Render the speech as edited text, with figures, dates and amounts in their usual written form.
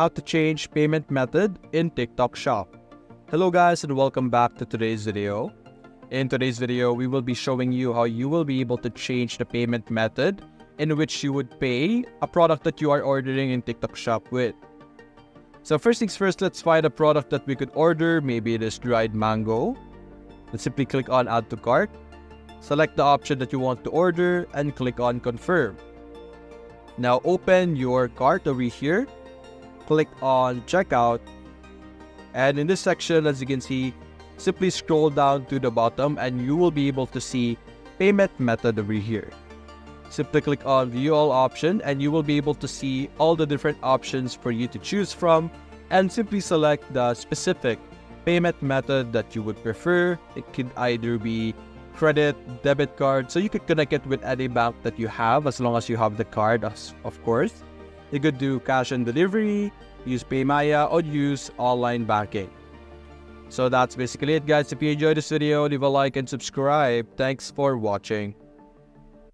how to change payment method in TikTok Shop. Hello guys and welcome back to today's video. In today's video, we will be showing you how you will be able to change the payment method in which you would pay a product that you are ordering in TikTok Shop with. So first things first, let's find a product that we could order. Maybe it is dried mango. Let's simply click on add to cart. Select the option that you want to order and click on confirm. Now open your cart over here. Click on checkout. And in this section, as you can see, simply scroll down to the bottom and you will be able to see payment method over here. Simply click on view all option and you will be able to see all the different options for you to choose from, and simply select the specific payment method that you would prefer. It could either be credit, debit card, so you could connect it with any bank that you have as long as you have the card, of course. You could do cash on delivery, use PayMaya, or use online banking. So that's basically it guys. If you enjoyed this video, leave a like and subscribe. Thanks for watching.